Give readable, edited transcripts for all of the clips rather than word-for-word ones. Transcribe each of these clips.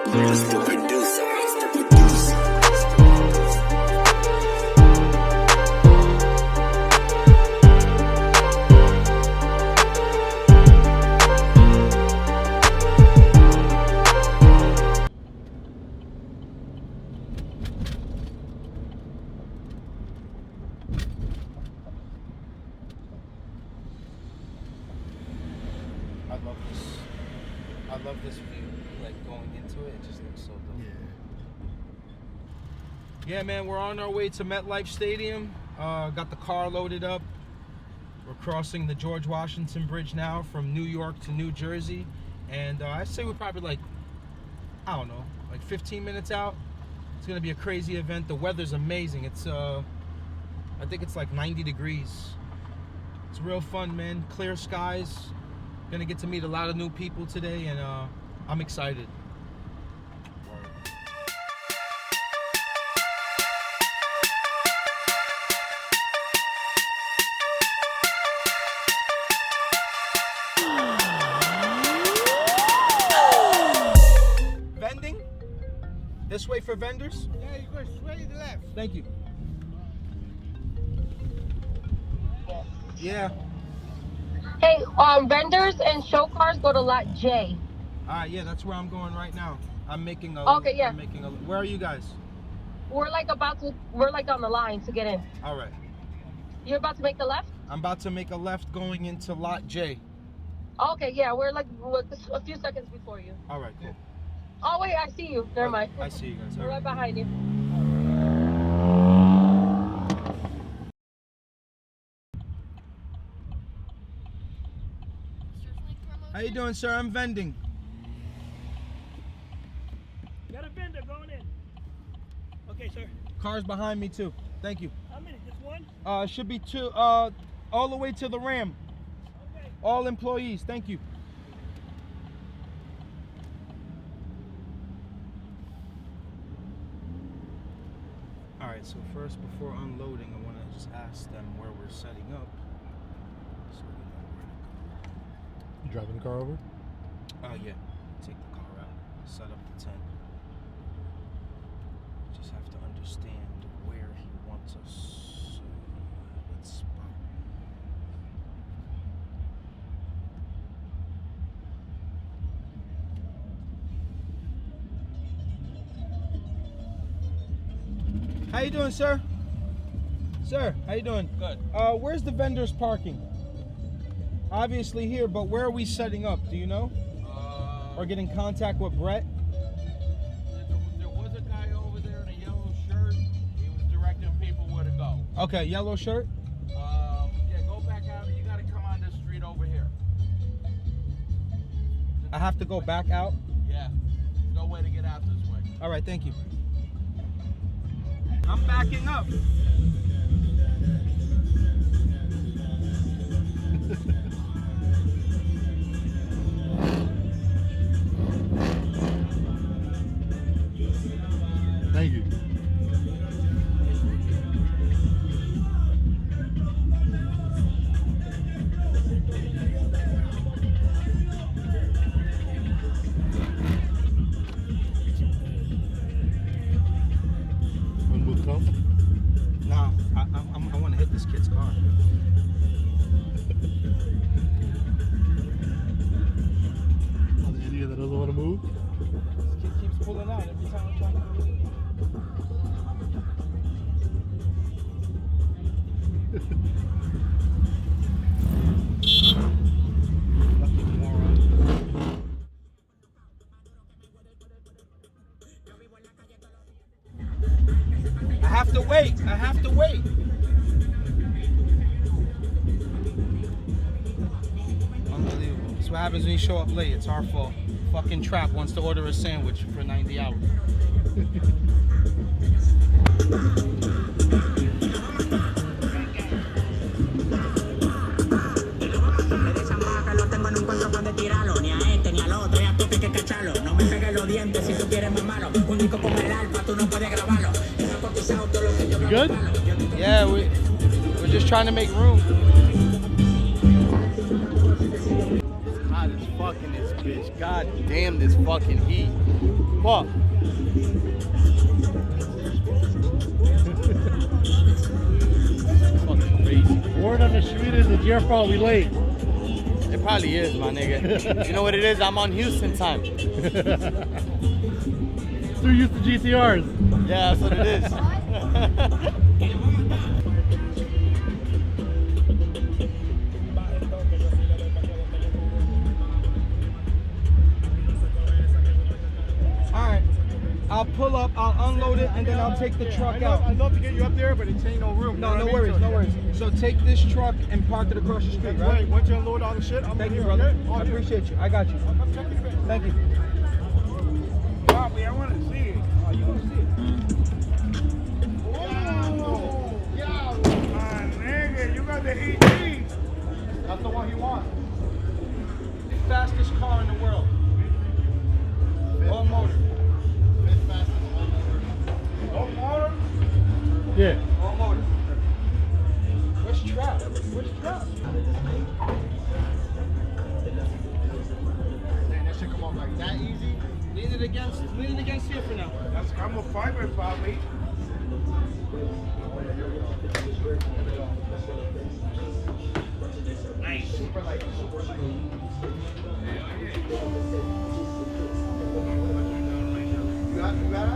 It's the producer. It's the producer. I love this view. Like going into it, it just looks so dope. Yeah, man, we're on our way to MetLife Stadium. Got the car loaded up. We're crossing the George Washington Bridge now from New York to New Jersey. And I'd say we're probably like, I don't know, like 15 minutes out. It's gonna be a crazy event. The weather's amazing. It's, I think it's like 90 degrees. It's real fun, man. Clear skies. Gonna get to meet a lot of new people today, and I'm excited. Vending? This way for vendors? Yeah, you go straight to the left. Thank you. Yeah. Hey, vendors and show cars go to lot J. Yeah, that's where I'm going right now. I'm making a. Okay, yeah. Where are you guys? We're like on the line to get in. All right. You're about to make the left? I'm about to make a left going into lot J. Okay, yeah, we're like a few seconds before you. All right, cool. Oh wait, I see you. Never mind. I see you guys. We're right behind you. How you doing, sir? I'm vending. Got a vendor going in. Okay, sir. Cars behind me too. Thank you. How many? Just one? Should be two. All the way to the Ram. Okay. All employees. Thank you. All right. So first, before unloading, I want to just ask them where we're setting up, so we know where to go. You driving the car over? Yeah. Take the car out. Set up the tent. Just have to understand where he wants us. So, let's spot. How you doing, sir? Sir, how you doing? Good. Where's the vendors parking? Obviously here, but where are we setting up? Do you know? Or get in contact with Brett? There was a guy over there in a yellow shirt. He was directing people where to go. Okay, yellow shirt. Yeah, go back out. You got to come on this street over here. I have to go back out. Yeah. There's no way to get out this way. All right, thank you. I'm backing up. Thank you. Wanna come? Nah, I want to hit this kid's car. Oh, the idiot that doesn't want to move? This kid keeps pulling out every time I'm trying to go. Lucky moron. I have to wait. I have to wait. Unbelievable. That's what happens when you show up late. It's our fault. Fucking Trap wants to order a sandwich for 90 hours. You good? Yeah, we're just trying to make room. It's hot as fuck in this bitch. God damn this fucking heat. Fuck. Fucking crazy. Word on the street is it's your fault we late. It probably is, my nigga. You know what it is? I'm on Houston time. Too used to GTRs. Yeah, that's what it is. Alright. I'll pull up, I'll unload it, and then I'll take the truck out. I'd love to get you up there, but it ain't no room. No, no worries, no worries. So take this truck and park it across the street, right? Once you unload all the shit, I'm Thank you, here, brother. okay? I appreciate you. I got you. I'm checking it back. Thank you. Bobby, I want to see it. Oh, you want to see it? My nigga, you got the ET. That's the one he wants. Fastest car in the world. All motor. All motor? Yeah. All motor. Where's Trap? Where's Trap? Man, that shit come off like that easy. Lean it against here for now. That's carbon fiber, Bobby. Nice. Super light, super light. You got it?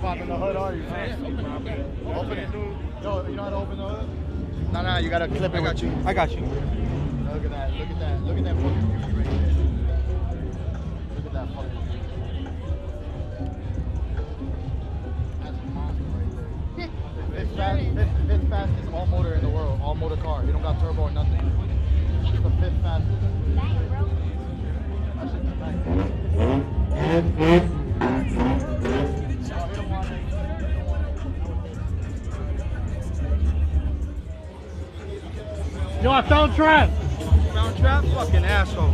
Popping the hood, are you? Open it. Yo, you know how to open the hood? No, you gotta clip it. I got you. I got you. Look at that. Look at that. Look at that fucking beauty right there. Look at that fucking beauty. That's a monster right there. Fifth fastest all motor in the world. All motor car. You don't got turbo or nothing. It's the fifth fastest. Damn, bro. That shit's nice. Yo, I found Trap. Found Trap? Fucking asshole.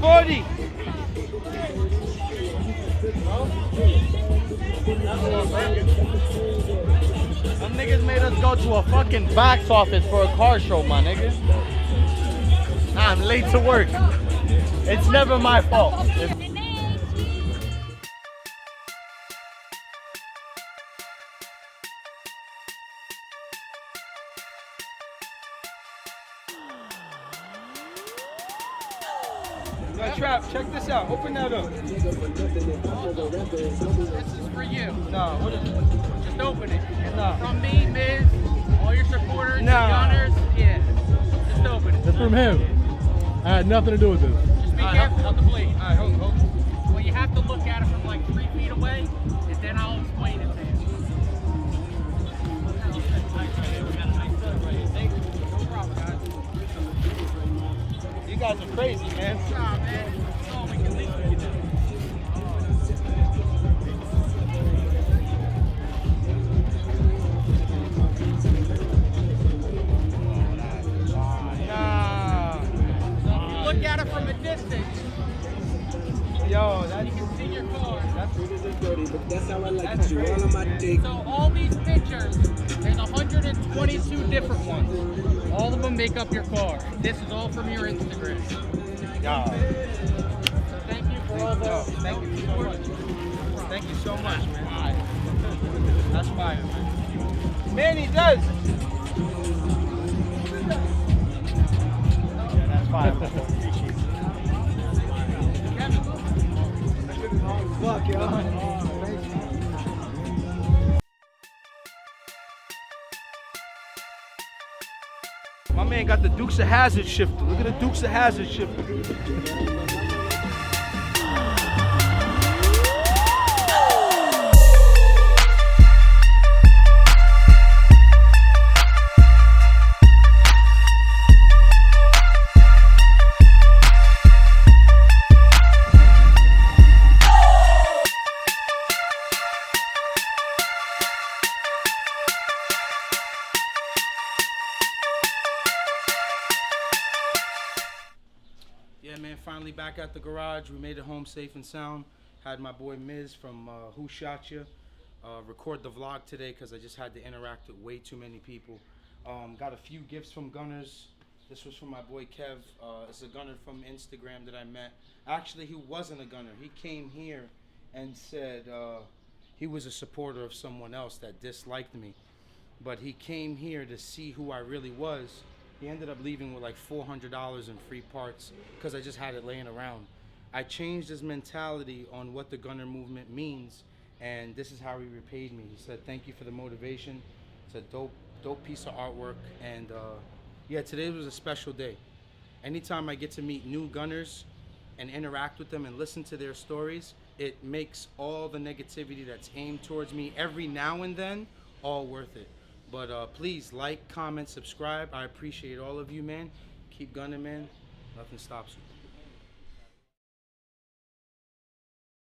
40. Some niggas made us go to a fucking box office for a car show, my nigga. Nah, I'm late to work. It's never my fault. Trap, check this out. Open that up. This is for you. No, what is it? Just open it. No. From me, Miz, all your supporters, No. your gunners, yeah. Just open it. That's from him. I had nothing to do with this. Just be careful with the blade. All right, hold on. Well, you have to look at it from like 3 feet away, and then I'll explain it to you. No problem, guys. You guys are crazy, man. Nah, man. That's all we can leave you do. Nah. So if you look at it from a distance, Yo, that's... you can see your car. That's how I like to do all of my dick. So all these pictures, there's 122 different ones. All of them make up your car. This is all from your Instagram. Yo. So thank you for all the... Thank you so much. Thank you so much, man. That's fire, man. Man, he does. My man got the Dukes of Hazzard shifter. Look at the Dukes of Hazzard shifter. Yeah, man, finally back at the garage. We made it home safe and sound. Had my boy Miz from Who Shot Ya record the vlog today because I just had to interact with way too many people. Got a few gifts from gunners. This was from my boy Kev. It's a gunner from Instagram that I met. Actually, he wasn't a gunner. He came here and said he was a supporter of someone else that disliked me. But he came here to see who I really was. He ended up leaving with like $400 in free parts because I just had it laying around. I changed his mentality on what the gunner movement means, and this is how he repaid me. He said, "Thank you for the motivation. It's a dope piece of artwork." And yeah, today was a special day. Anytime I get to meet new gunners and interact with them and listen to their stories, it makes all the negativity that's aimed towards me every now and then all worth it. But please like, comment, subscribe. I appreciate all of you, man. Keep gunning, man. Nothing stops you.